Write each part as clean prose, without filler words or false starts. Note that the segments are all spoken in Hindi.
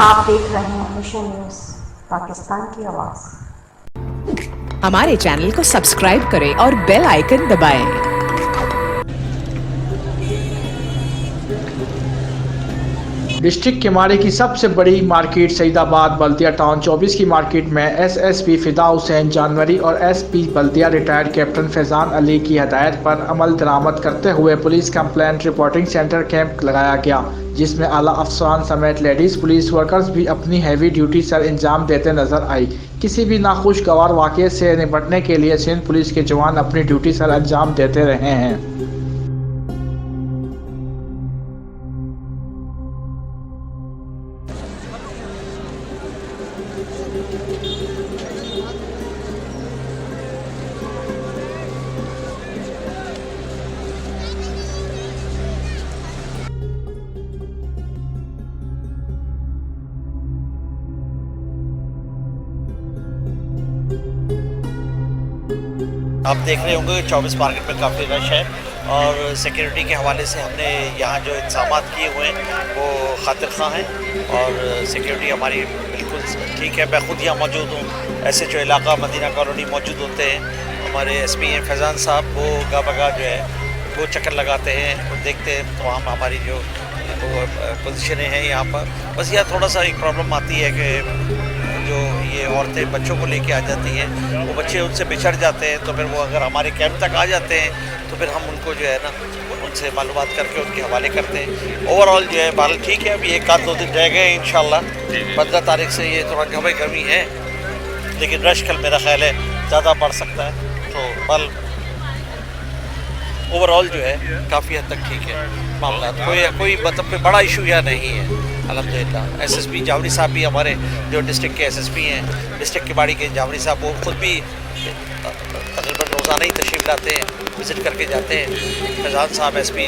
आप देख रहे हैं मिशन न्यूज़, पाकिस्तान की आवाज़। हमारे चैनल को सब्सक्राइब करें और बेल आइकन दबाएं। डिस्ट्रिक्ट किमाड़ी की सबसे बड़ी मार्केट सईदाबाद बल्दिया टाउन 24 की मार्केट में एसएसपी फिदा हुसैन जानवरी और एसपी बल्दिया रिटायर्ड कैप्टन फैजान अली की हदायत पर अमल दरामद करते हुए police complaint reporting centre camp लगाया गया, जिसमें आला अफसरान समेत लेडीज पुलिस वर्कर्स भी अपनी हैवी ड्यूटी सर अंजाम देते नजर आई। किसी भी नाखुशगवार वाक़े से निपटने के लिए सिंध पुलिस के जवान अपनी ड्यूटी सर अंजाम देते रहे हैं। आप देख रहे होंगे 24 मार्केट में काफ़ी रश है और सिक्योरिटी के हवाले से हमने यहाँ जो इंतजाम किए हुए हैं वो खातिर ख़्वाह हैं और सिक्योरिटी हमारी बिल्कुल ठीक है। मैं खुद यहाँ मौजूद हूँ। ऐसे जो इलाका मदीना कॉलोनी मौजूद होते हैं, हमारे एसपी हैं फैज़ान साहब, वो गाबगा जो है वो चक्कर लगाते हैं और देखते हैं तमाम हमारी जो पोजीशनें हैं यहाँ पर। बस यहाँ थोड़ा सा एक प्रॉब्लम आती है कि जो ये औरतें बच्चों को लेके आ जाती हैं, वो बच्चे उनसे बिछड़ जाते हैं, तो फिर वो अगर हमारे कैंप तक आ जाते हैं तो फिर हम उनको जो है ना उनसे मालूमात करके उनके हवाले करते हैं। ओवरऑल जो है बाल ठीक है। अभी एक आध दो दिन रह गए इंशाल्लाह। 15 तारीख से ये थोड़ा गर्मी है, लेकिन रश कल मेरा ख्याल है ज़्यादा बढ़ सकता है, तो बाल ओवरऑल जो है काफ़ी हद तक ठीक है मामला। कोई मतलब कोई बड़ा इशू या नहीं है अल्हम्दुलिल्लाह। एसएसपी जावरी साहब भी हमारे जो डिस्ट्रिक्ट के एसएसपी हैं, डिस्ट्रिक्ट किमाड़ी के जावरी साहब, वो खुद भी तकरीबन रोज़ाना ही तशरीफ़ लाते हैं, विज़िट करके जाते हैं। फैज़ान साहब एसपी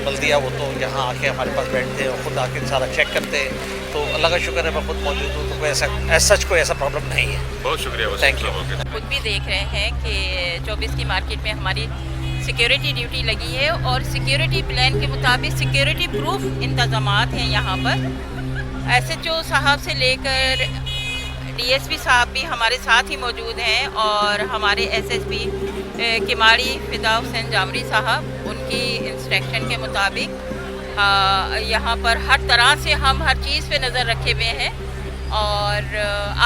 बल्दिया, वो तो यहाँ आके हमारे पास बैठते हैं और ख़ुद आके सारा चेक करते हैं। तो अल्लाह का शुक्र है मैं खुद मौजूद हूँ, तो कोई ऐसा कोई ऐसा प्रॉब्लम नहीं है। बहुत शुक्रिया, थैंक यू। खुद भी देख रहे हैं कि 24 की मार्केट में हमारी सिक्योरिटी ड्यूटी लगी है और सिक्योरिटी प्लान के मुताबिक सिक्योरिटी प्रूफ इंतज़ामात हैं यहाँ पर। एसएचओ साहब से लेकर डीएसपी साहब भी हमारे साथ ही मौजूद हैं और हमारे एसएसपी किमाड़ी फिदा हुसैन जामरी साहब, उनकी इंस्ट्रक्शन के मुताबिक यहाँ पर हर तरह से हम हर चीज़ पे नज़र रखे हुए हैं। और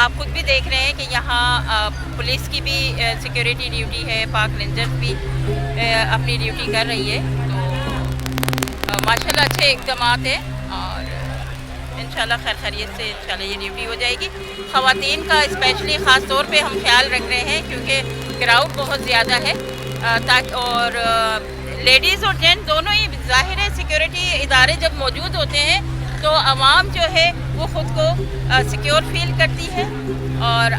आप खुद भी देख रहे हैं कि यहाँ पुलिस की भी सिक्योरिटी ड्यूटी है, पाक रेंजर्स भी अपनी ड्यूटी कर रही है। तो माशाल्लाह अच्छे इक़दामात हैं और इंशाल्लाह खैर खैरियत से इंशाल्लाह ये ड्यूटी हो जाएगी। ख़वातीन का स्पेशली ख़ास तौर पे हम ख्याल रख रहे हैं क्योंकि क्राउड बहुत ज़्यादा है, ताकि और लेडीज़ और जेंट्स दोनों ही, ज़ाहिर है सिक्योरिटी इदारे जब मौजूद होते हैं तो आवाम जो है वो ख़ुद को सिक्योर फील करती है और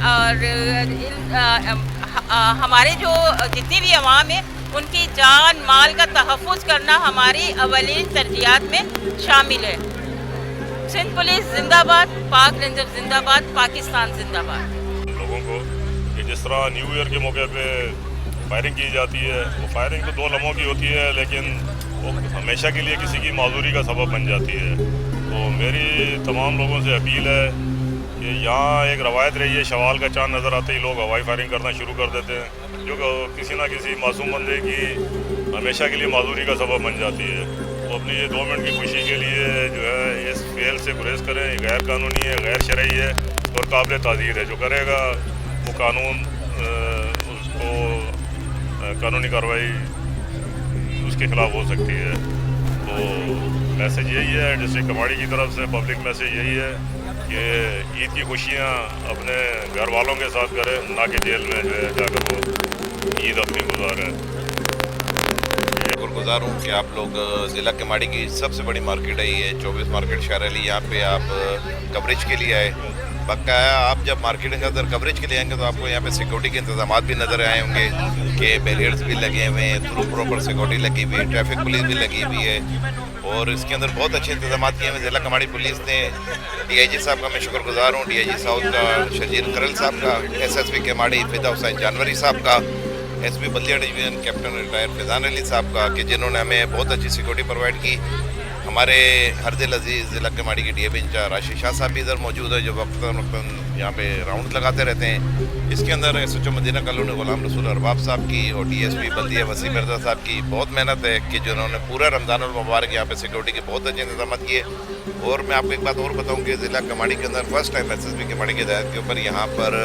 हमारे जो जितनी भी आवाम है उनकी जान माल का तहफ़्फ़ुज़ करना हमारी अवलीन तरजीहात में शामिल है। सिंध पुलिस जिंदाबाद, पाक रेंजर जिंदाबाद, पाकिस्तान जिंदाबाद। लोगों को कि जिस तरह न्यू ईयर के मौके पे फायरिंग की जाती है, वो फायरिंग तो 2 लम्हों की होती है, लेकिन वो हमेशा के लिए किसी की माजूरी का सबब बन जाती है। तो मेरी तमाम लोगों से अपील है कि यहाँ एक रवायत रही है, शवाल का चांद नज़र आते ही लोग हवाई फायरिंग करना शुरू कर देते हैं, जो किसी ना किसी मासूम बंदे की हमेशा के लिए माजूरी का सबब बन जाती है। तो अपनी ये 2 मिनट की खुशी के लिए जो है इस फेल से गुरेज करें। ये गैर कानूनी है, गैर शरई है और काबिल ताज़ीर है। जो करेगा वो कानून उसको कानूनी कार्रवाई उसके खिलाफ हो सकती है। तो मैसेज यही है डिस्ट्रिक्ट किमाड़ी की तरफ से, पब्लिक मैसेज यही है कि ईद की खुशियाँ अपने घर वालों के साथ करें, ना कि जेल में जो है जाकर वो ईद अपनी गुजारें। शुक्रगुजार हूँ कि आप लोग ज़िला किमाड़ी की सबसे बड़ी मार्केट है ये 24 मार्केट शहर अली, यहाँ पे आप कवरेज के लिए आए। बकाया आप जब मार्केट के अंदर कवरेज के लिए आएंगे तो आपको यहाँ पे सिक्योरिटी के इंतजाम भी नज़र आए होंगे कि बैरियर्स भी लगे हुए हैं, थ्रू प्रॉपर सिक्योरिटी लगी हुई है, ट्रैफिक पुलिस भी लगी हुई है और इसके अंदर बहुत अच्छे इंतजाम किए हुए ज़िला कमाड़ी पुलिस ने। DIG साहब का मैं शुक्रगुजार हूँ, DIG साउथ का शजीर करल साहब का, SSP केमाड़ी फिदा हुसैन जानवरी साहब का, SP Baldia division captain retire Faizan Ali साहब का कि जिन्होंने हमें बहुत अच्छी सिक्योरिटी प्रोवाइड की। हमारे हरदिल अजीज़ ज़िला केमाड़ी के DAB इंचार्ज राशिद शाह साहब भी इधर मौजूद है जो वक्तन यहाँ पे राउंड लगाते रहते हैं। इसके अंदर SHO Medina colony Ghulam Rasool Arbab साहब की और DSP बल्दिया वसीम मिर्ज़ा साहब की बहुत मेहनत है कि जिन्होंने पूरा रमज़ानुल मुबारक यहाँ पे सिक्योरिटी के बहुत अच्छे इंतजाम किए। और मैं आपको एक बात और बताऊँ कि ज़िला केमाड़ी के अंदर फर्स्ट टाइम SSP केमाड़ी की हिदायत के ऊपर यहाँ पर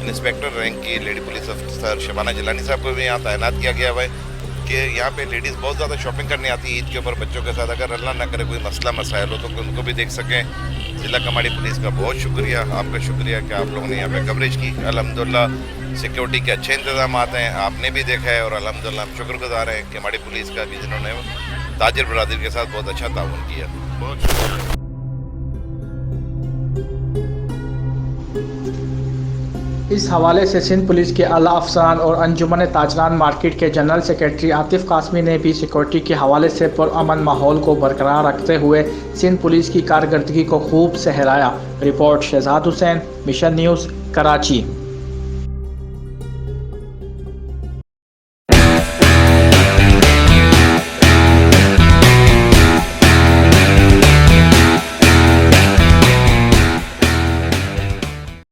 इंस्पेक्टर रैंक की लेडी पुलिस अफसर शबाना जिलानी साहब को भी यहाँ तैनात किया गया हुआ है कि यहाँ पे लेडीज़ बहुत ज़्यादा शॉपिंग करने आती है ईद के ऊपर बच्चों के साथ, अगर अल्लाह ना करे कोई मसला मसाइल हो तो उनको भी देख सकें। ज़िला कमाड़ी पुलिस का बहुत शुक्रिया, आपका शुक्रिया कि आप लोगों ने यहाँ पे कवरेज की। अल्हम्दुलिल्लाह सिक्योरिटी के अच्छे इंतजाम हैं, आपने भी देखा है और अल्हम्दुलिल्लाह हम शुक्रगुजार हैं कमाड़ी पुलिस का भी जिन्होंने ताजिर बरादरी के साथ बहुत अच्छा ताउन किया। बहुत शुक्रिया। इस हवाले से सिंध पुलिस के आला अफसरान और अंजुमन ताजरान मार्केट के जनरल सेक्रेटरी आतिफ कासमी ने भी सिक्योरिटी के हवाले से पुरअमन माहौल को बरकरार रखते हुए सिंध पुलिस की कारकर्दगी को खूब सहराया। Report Shahzad Hussain, mission news, Karachi.